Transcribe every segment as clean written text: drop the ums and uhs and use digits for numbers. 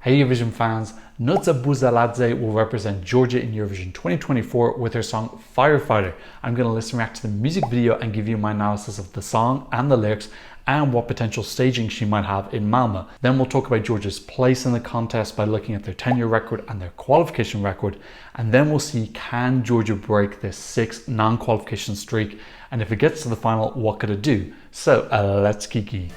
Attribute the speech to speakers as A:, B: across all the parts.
A: Hey Eurovision fans, Nutsa will represent Georgia in Eurovision 2024 with her song Firefighter. I'm going to listen, react to the music video and give you my analysis of the song and the lyrics and what potential staging she might have in Malmö. Then we'll talk about Georgia's place in the contest by looking at their 10-year record and their qualification record. And then we'll see, can Georgia break this 6 non-qualification streak? And if it gets to the final, what could it do? So let's kiki.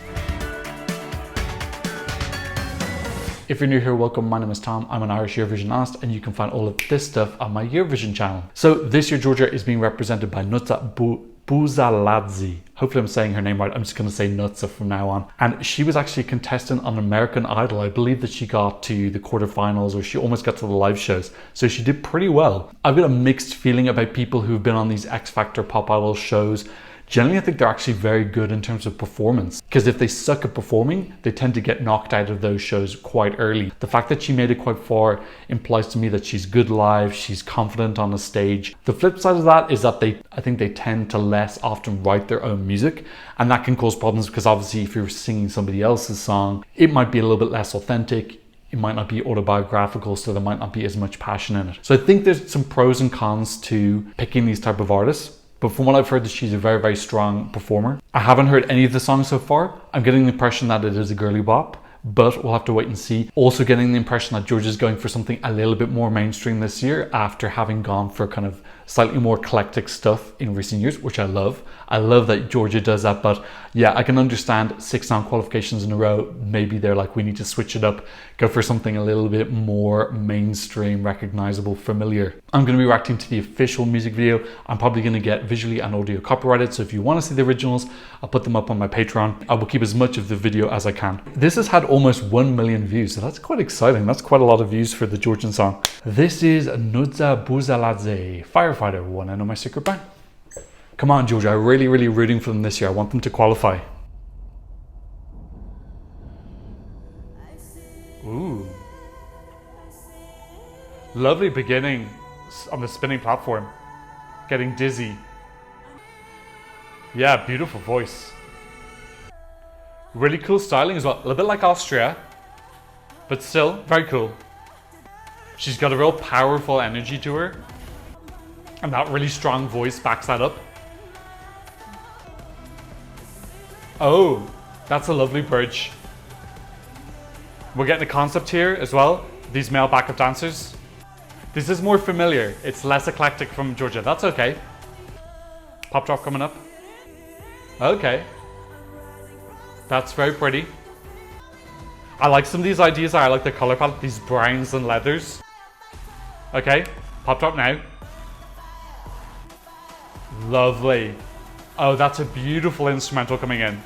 A: If you're new here, welcome. My name is Tom. I'm an Irish Eurovision analyst, and you can find all of this stuff on my Eurovision channel. So this year, Georgia is being represented by Nutsa Buzaladze. Hopefully I'm saying her name right. I'm just going to say Nutsa from now on. And she was actually a contestant on American Idol. I believe that she got to the quarterfinals, or she almost got to the live shows. So she did pretty well. I've got a mixed feeling about people who've been on these X Factor Pop Idol shows. Generally, I think they're actually very good in terms of performance, because if they suck at performing, they tend to get knocked out of those shows quite early. The fact that she made it quite far implies to me that she's good live, she's confident on the stage. The flip side of that is that I think they tend to less often write their own music, and that can cause problems because obviously if you're singing somebody else's song, it might be a little bit less authentic. It might not be autobiographical, so there might not be as much passion in it. So I think there's some pros and cons to picking these type of artists. But from what I've heard, she's a very, very strong performer. I haven't heard any of the songs so far. I'm getting the impression that it is a girly bop, but we'll have to wait and see. Also getting the impression that Georgia's going for something a little bit more mainstream this year after having gone for kind of slightly more eclectic stuff in recent years, which I love. I love that Georgia does that, but yeah, I can understand 6 non-qualifications in a row. Maybe they're like, we need to switch it up, go for something a little bit more mainstream, recognizable, familiar. I'm going to be reacting to the official music video. I'm probably going to get visually and audio copyrighted, so if you want to see the originals, I'll put them up on my Patreon. I will keep as much of the video as I can. This has had almost 1 million views, so that's quite exciting. That's quite a lot of views for the Georgian song. This is Nutsa Buzaladze, Firefighter. Want to know my secret bang? Come on, Georgia, I'm really, really rooting for them this year. I want them to qualify. Ooh. Lovely beginning on the spinning platform. Getting dizzy. Yeah, beautiful voice. Really cool styling as well. A little bit like Austria, but still very cool. She's got a real powerful energy to her, and that really strong voice backs that up. Oh, that's a lovely bridge. We're getting a concept here as well. These male backup dancers. This is more familiar. It's less eclectic from Georgia. That's okay. Pop drop coming up. Okay. That's very pretty. I like some of these ideas. I like the color palette, these browns and leathers. Okay, pop drop now. Lovely. Oh, that's a beautiful instrumental coming in.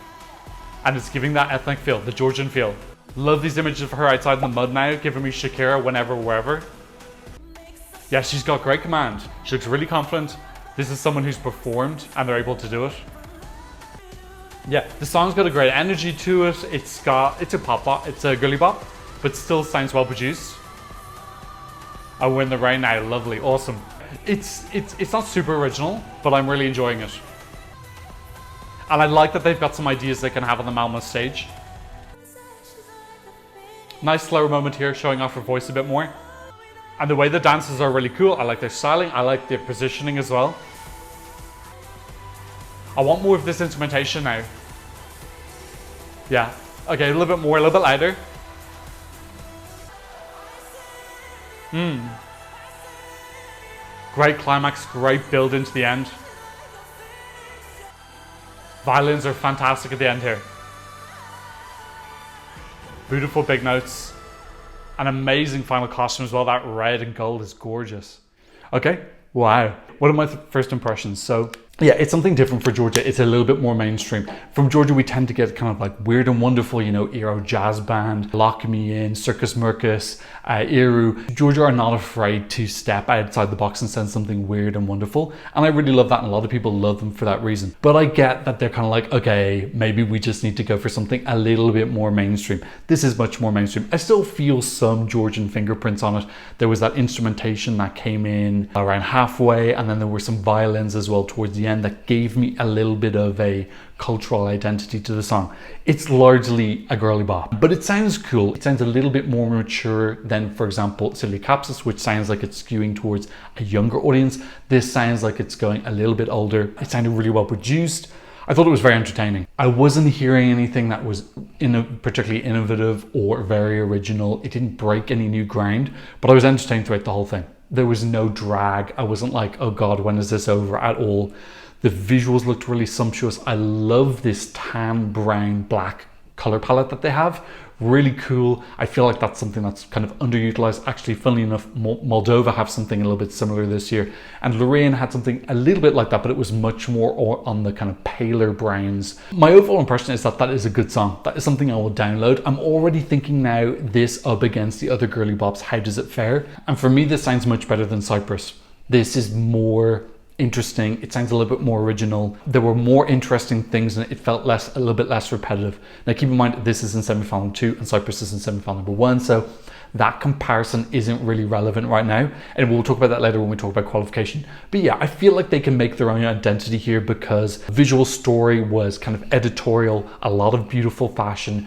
A: And it's giving that ethnic feel, the Georgian feel. Love these images of her outside in the mud now, giving me Shakira whenever, wherever. Yeah, she's got great command. She looks really confident. This is someone who's performed and they're able to do it. Yeah, the song's got a great energy to it. It's a pop bop, it's a girly bop, but still sounds well produced. Oh, we're in the rain now, lovely, awesome. It's not super original, but I'm really enjoying it. And I like that they've got some ideas they can have on the Malmö stage. Nice slower moment here, showing off her voice a bit more. And the way the dances are really cool. I like their styling, I like their positioning as well. I want more of this instrumentation now. Yeah, okay, a little bit more, a little bit louder. Great climax, great build into the end. Violins are fantastic at the end here. Beautiful big notes. An amazing final costume as well. That red and gold is gorgeous. Okay, wow. What are my first impressions? So yeah, it's something different for Georgia. It's a little bit more mainstream. From Georgia, we tend to get kind of like weird and wonderful, you know, Euro jazz band, Lock Me In, Circus Mircus, Iru. Georgia are not afraid to step outside the box and send something weird and wonderful. And I really love that. And a lot of people love them for that reason. But I get that they're kind of like, okay, maybe we just need to go for something a little bit more mainstream. This is much more mainstream. I still feel some Georgian fingerprints on it. There was that instrumentation that came in around halfway, and then there were some violins as well towards the end that gave me a little bit of a cultural identity to the song. It's largely a girly bop, but it sounds cool. It sounds a little bit more mature than, for example, Silly Capsus, which sounds like it's skewing towards a younger audience. This sounds like it's going a little bit older. It sounded really well produced. I thought it was very entertaining. I wasn't hearing anything that was particularly innovative or very original. It didn't break any new ground, but I was entertained throughout the whole thing. There was no drag. I wasn't like, oh God, when is this over at all? The visuals looked really sumptuous. I love this tan, brown, black color palette that they have. Really cool. I feel like that's something that's kind of underutilized. Actually, funnily enough, Moldova have something a little bit similar this year, and Lorraine had something a little bit like that, but it was much more on the kind of paler browns. My overall impression is that that is a good song. That is something I will download. I'm already thinking now, this up against the other girly bops, how does it fare? And for me, this sounds much better than Cyprus. This is more interesting. It sounds a little bit more original. There were more interesting things and it felt a little bit less repetitive. Now keep in mind, this is in semi-final 2 and Cyprus is in semi-final number 1, so that comparison isn't really relevant right now, and we'll talk about that later when we talk about qualification. But yeah, I feel like they can make their own identity here because the visual story was kind of editorial, a lot of beautiful fashion.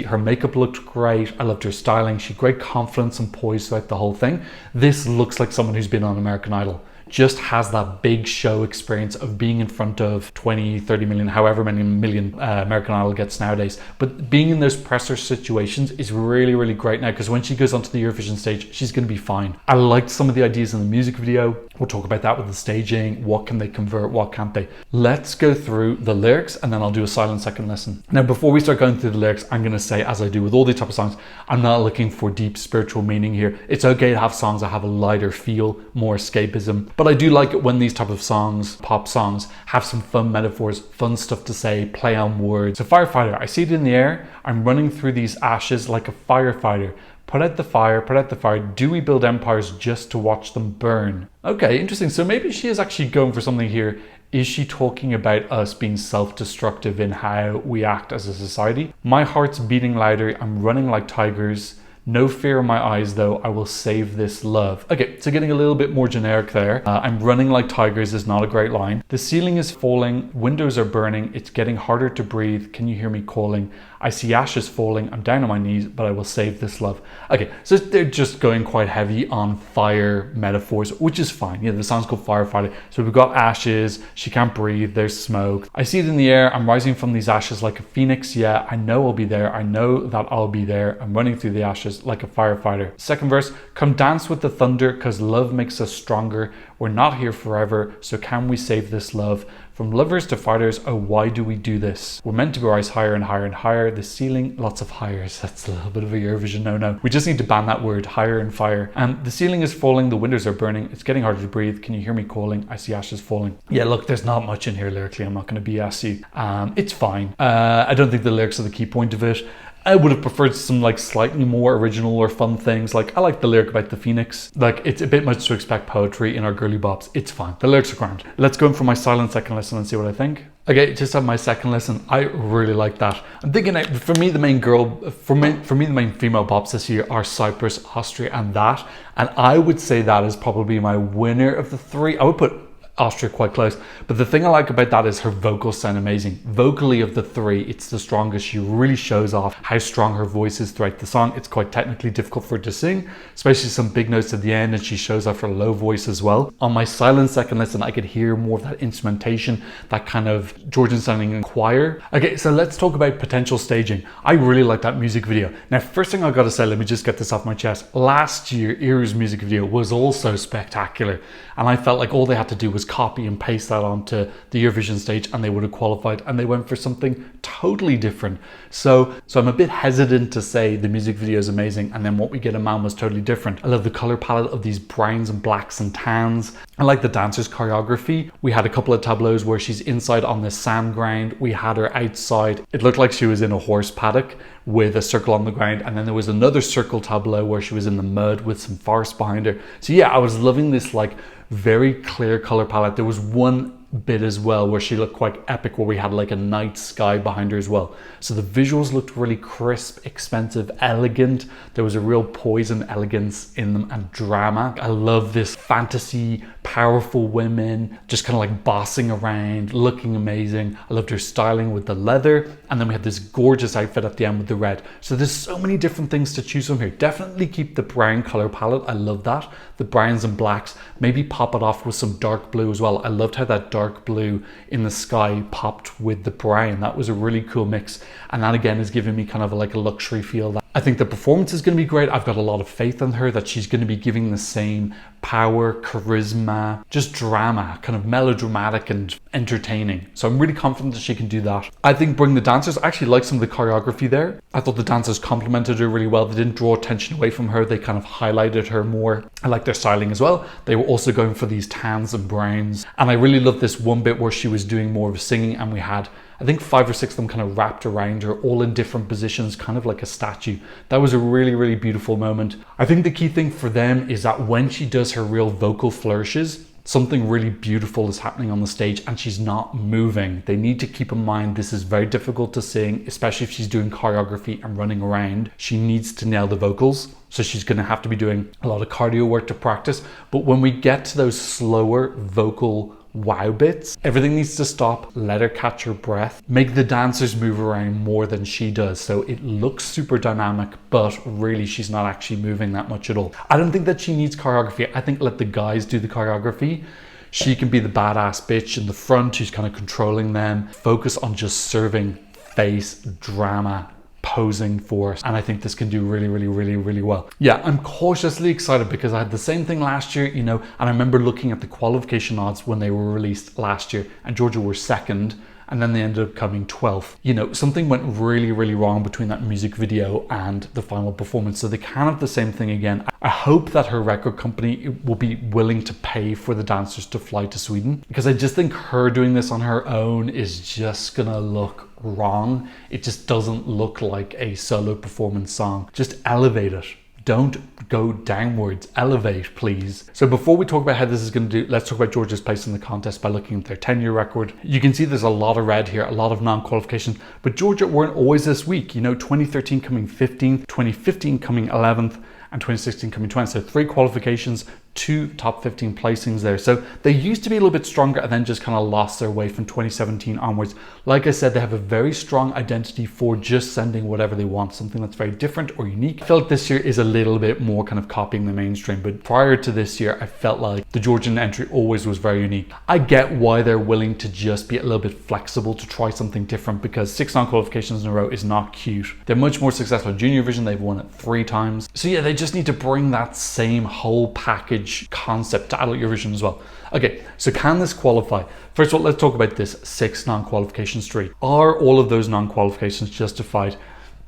A: Her makeup looked great. I loved her styling. She had great confidence and poise throughout the whole thing. This looks like someone who's been on American Idol. Just has that big show experience of being in front of 20, 30 million, however many million American Idol gets nowadays. But being in those presser situations is really, really great now, because when she goes onto the Eurovision stage, she's going to be fine. I liked some of the ideas in the music video. We'll talk about that with the staging. What can they convert? What can't they? Let's go through the lyrics and then I'll do a silent second listen. Now, before we start going through the lyrics, I'm going to say, as I do with all these type of songs, I'm not looking for deep spiritual meaning here. It's okay to have songs that have a lighter feel, more escapism. But I do like it when these type of songs, pop songs, have some fun metaphors, fun stuff to say, play on words. So Firefighter, I see it in the air. I'm running through these ashes like a firefighter. Put out the fire, put out the fire. Do we build empires just to watch them burn? Okay, interesting. So maybe she is actually going for something here. Is she talking about us being self-destructive in how we act as a society? My heart's beating louder. I'm running like tigers. No fear in my eyes, though, I will save this love. Okay, so getting a little bit more generic there. I'm running like tigers is not a great line. The ceiling is falling, windows are burning, it's getting harder to breathe. Can you hear me calling? I see ashes falling, I'm down on my knees, but I will save this love. Okay, so they're just going quite heavy on fire metaphors, which is fine. Yeah, the song's called Firefighter. So we've got ashes, she can't breathe, there's smoke. I see it in the air, I'm rising from these ashes like a phoenix. Yeah, I know I'll be there, I know that I'll be there. I'm running through the ashes like a firefighter. Second verse, come dance with the thunder, cause love makes us stronger. We're not here forever, so can we save this love? From lovers to fighters, oh, why do we do this? We're meant to rise higher and higher and higher. The ceiling, lots of higher. That's a little bit of a Eurovision no-no. We just need to ban that word, higher and fire. And the ceiling is falling, the windows are burning. It's getting harder to breathe. Can you hear me calling? I see ashes falling. Yeah, look, there's not much in here lyrically. I'm not going to BS you. It's fine. I don't think the lyrics are the key point of it. I would have preferred some like slightly more original or fun things. Like I like the lyric about the phoenix. Like it's a bit much to expect poetry in our girly bops. It's fine. The lyrics are grand. Let's go in for my silent second listen and see what I think. Okay, just have my second listen. I really like that. I'm thinking for me the main the main female bops this year are Cyprus, Austria, and that. And I would say that is probably my winner of the three. I would put Austria quite close, but the thing I like about that is her vocals sound amazing. Vocally, of the three, it's the strongest. She really shows off how strong her voice is throughout the song. It's quite technically difficult for her to sing, especially some big notes at the end, and she shows off her low voice as well. On my silent second listen, I could hear more of that instrumentation, that kind of Georgian sounding choir. Okay, so let's talk about potential staging. I really like that music video. Now, first thing I gotta say, let me just get this off my chest. Last year, Iru's music video was also spectacular, and I felt like all they had to do was copy and paste that onto the Eurovision stage and they would have qualified, and they went for something totally different. So I'm a bit hesitant to say the music video is amazing and then what we get in Man was totally different. I love the color palette of these browns and blacks and tans. I like the dancers' choreography. We had a couple of tableaus where she's inside on the sand ground. We had her outside. It looked like she was in a horse paddock with a circle on the ground, and then there was another circle tableau where she was in the mud with some forest behind her. So yeah, I was loving this like very clear color palette. There was one bit as well where she looked quite epic, where we had like a night sky behind her as well. So the visuals looked really crisp, expensive, elegant. There was a real poise and elegance in them and drama. I love this fantasy, powerful women just kind of like bossing around, looking amazing. I loved her styling with the leather, and then we had this gorgeous outfit at the end with the red. So there's so many different things to choose from here. Definitely keep the brown color palette. I love that. The browns and blacks, maybe pop it off with some dark blue as well. I loved how that dark blue in the sky popped with the brown. That was a really cool mix, and that again is giving me kind of like a luxury feel. I think the performance is going to be great. I've got a lot of faith in her that she's going to be giving the same power, charisma, just drama, kind of melodramatic and entertaining. So I'm really confident that she can do that. I think bring the dancers, I actually like some of the choreography there. I thought the dancers complimented her really well. They didn't draw attention away from her. They kind of highlighted her more. I like their styling as well. They were also going for these tans and browns. And I really love this one bit where she was doing more of a singing, and we had, I think 5 or 6 of them kind of wrapped around her, all in different positions, kind of like a statue. That was a really, really beautiful moment. I think the key thing for them is that when she does her real vocal flourishes, something really beautiful is happening on the stage and she's not moving. They need to keep in mind this is very difficult to sing, especially if she's doing choreography and running around. She needs to nail the vocals. So she's going to have to be doing a lot of cardio work to practice. But when we get to those slower vocal wow bits, everything needs to stop, let her catch her breath, make the dancers move around more than she does. So it looks super dynamic, but really she's not actually moving that much at all. I don't think that she needs choreography. I think let the guys do the choreography. She can be the badass bitch in the front who's kind of controlling them. Focus on just serving face, drama, posing for us, and I think this can do really, really, really, really well. Yeah, I'm cautiously excited because I had the same thing last year, and I remember looking at the qualification odds when they were released last year, and Georgia were second, and then they ended up coming 12th. Something went really, really wrong between that music video and the final performance, so they can have the same thing again. I hope that her record company will be willing to pay for the dancers to fly to Sweden, because I just think her doing this on her own is just gonna look wrong. It just doesn't look like a solo performance song. Just elevate it. Don't go downwards. Elevate, please. So before we talk about how this is going to do, let's talk about Georgia's place in the contest by looking at their 10-year record. You can see there's a lot of red here, a lot of non-qualifications, but Georgia weren't always this weak. 2013 coming 15th, 2015 coming 11th, and 2016 coming 20th. So 3 qualifications, 2 top 15 placings there. So they used to be a little bit stronger and then just kind of lost their way from 2017 onwards. Like I said, they have a very strong identity for just sending whatever they want, something that's very different or unique. I felt like this year is a little bit more kind of copying the mainstream, but prior to this year, I felt like the Georgian entry always was very unique. I get why they're willing to just be a little bit flexible to try something different, because 6 non-qualifications in a row is not cute. They're much more successful in Junior Vision. They've won it 3 times. So yeah, they just need to bring that same whole package concept to adult Eurovision as well. Okay, so can this qualify? First of all, let's talk about this 6 non-qualification streak. Are all of those non-qualifications justified?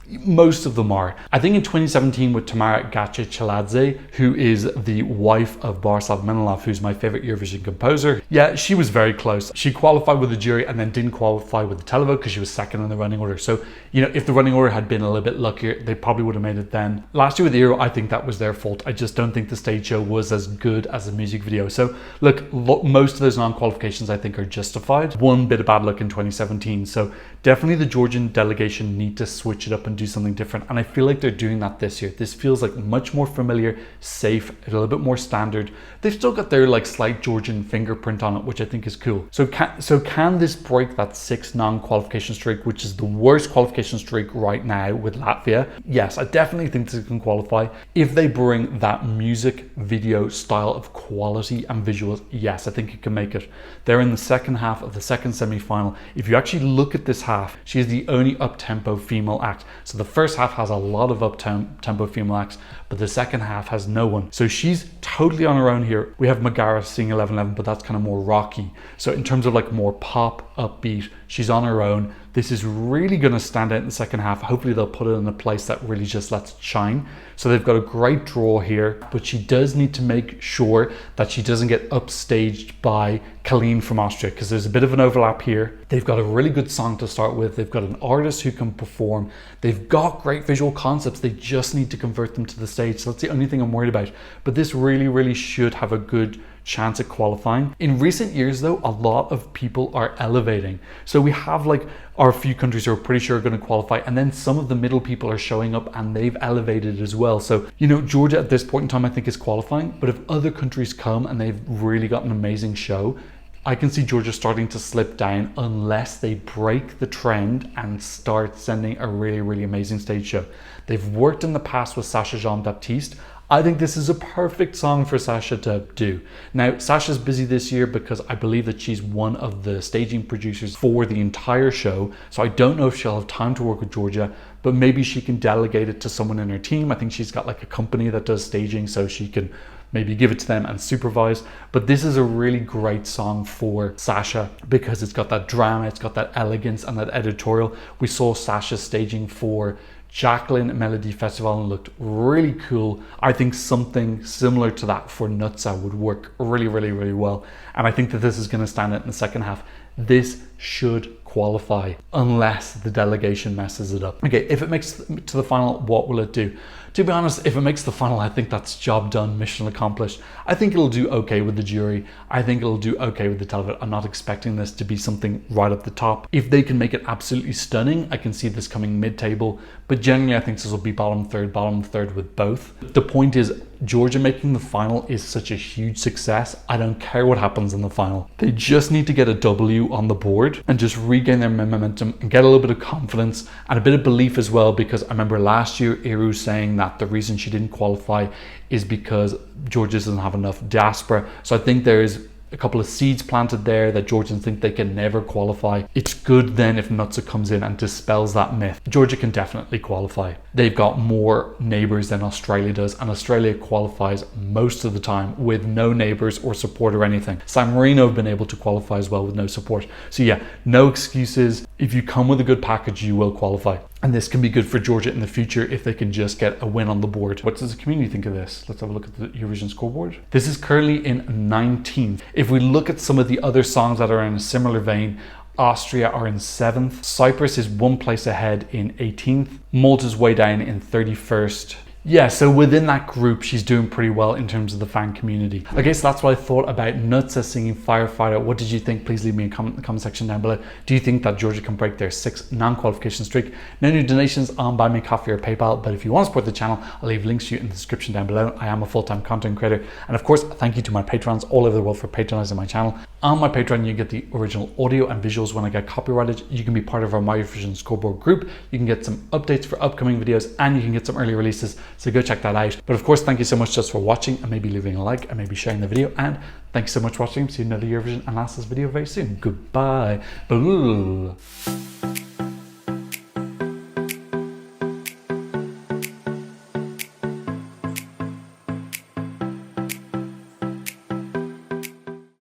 A: Most of them are. I think in 2017 with Tamara Gace-Cheladze, who is the wife of Borislav Menilov, who's my favorite Eurovision composer, yeah, she was very close. She qualified with the jury and then didn't qualify with the Televote because she was second in the running order. So, if the running order had been a little bit luckier, they probably would have made it then. Last year with the Euro, I think that was their fault. I just don't think the stage show was as good as the music video. So look, most of those non-qualifications I think are justified. One bit of bad luck in 2017. So definitely the Georgian delegation need to switch it up and do something different, and I feel like they're doing that this year. This feels like much more familiar, safe, a little bit more standard. They've still got their slight Georgian fingerprint on it, which I think is cool. So can this break that 6 non-qualification streak, which is the worst qualification streak right now with Latvia? Yes, I definitely think this can qualify. If they bring that music video style of quality and visuals, yes, I think it can make it. They're in the second half of the second semi-final. If you actually look at this half, she is the only up-tempo female act. So the first half has a lot of up-tempo female acts, but the second half has no one. So she's totally on her own here. We have Megara sing 11:11, but that's kind of more rocky. So in terms of more pop, upbeat, she's on her own. This is really going to stand out in the second half. Hopefully they'll put it in a place that really just lets it shine. So they've got a great draw here, but she does need to make sure that she doesn't get upstaged by Colleen from Austria, because there's a bit of an overlap here. They've got a really good song to start with. They've got an artist who can perform. They've got great visual concepts. They just need to convert them to the stage. So that's the only thing I'm worried about. But this really should have a good chance at qualifying. In recent years though, a lot of people are elevating. So we have like our few countries who are pretty sure are going to qualify, and then some of the middle people are showing up and they've elevated as well. So, you know, Georgia at this point in time I think is qualifying, but if other countries come and they've really got an amazing show, I can see Georgia starting to slip down unless they break the trend and start sending a really amazing stage show. They've worked in the past with Sacha Jean-Baptiste. I think this is a perfect song for Sacha to do. Now, Sacha's busy this year because I believe that she's one of the staging producers for the entire show. So I don't know if she'll have time to work with Georgia, but maybe she can delegate it to someone in her team. I think she's got like a company that does staging, so she can maybe give it to them and supervise. But this is a really great song for Sacha because it's got that drama, it's got that elegance and that editorial. We saw Sacha staging for Jacqueline Melody Festival and looked really cool. I think something similar to that for Nutsa would work really well. And I think that this is going to stand out in the second half. This should qualify unless the delegation messes it up. Okay, if it makes it to the final, what will it do? To be honest, if it makes the final, I think that's job done, mission accomplished. I think it'll do okay with the jury. I think it'll do okay with the televote. I'm not expecting this to be something right up the top. If they can make it absolutely stunning, I can see this coming mid-table. But generally, I think this will be bottom third with both. The point is, Georgia making the final is such a huge success. I don't care what happens in the final. They just need to get a W on the board and just regain their momentum and get a little bit of confidence and a bit of belief as well, because I remember last year Eru saying that the reason she didn't qualify is because Georgia doesn't have enough diaspora. So I think there is a couple of seeds planted there that Georgians think they can never qualify. It's good then if Nutsa comes in and dispels that myth. Georgia can definitely qualify. They've got more neighbours than Australia does, and Australia qualifies most of the time with no neighbours or support or anything. San Marino have been able to qualify as well with no support. So yeah, no excuses. If you come with a good package, you will qualify. And this can be good for Georgia in the future if they can just get a win on the board. What does the community think of this? Let's have a look at the Eurovision scoreboard. This is currently in 19th. If we look at some of the other songs that are in a similar vein, Austria are in 7th. Cyprus is one place ahead in 18th. Malta's way down in 31st. Yeah, so within that group, she's doing pretty well in terms of the fan community. Okay, so that's what I thought about Nutsa singing Firefighter. What did you think? Please leave me a comment in the comment section down below. Do you think that Georgia can break their 6 non-qualification streak? No new donations on Buy Me Coffee or PayPal, but if you want to support the channel, I'll leave links to you in the description down below. I am a full-time content creator. And of course, thank you to my patrons all over the world for patronizing my channel. On my Patreon, you get the original audio and visuals when I get copyrighted. You can be part of our My Eurovision scoreboard group. You can get some updates for upcoming videos, and you can get some early releases. So go check that out. But of course, thank you so much just for watching and maybe leaving a like and maybe sharing the video. And thank you so much for watching. See you in another Eurovision analysis video very soon. Goodbye. Bye.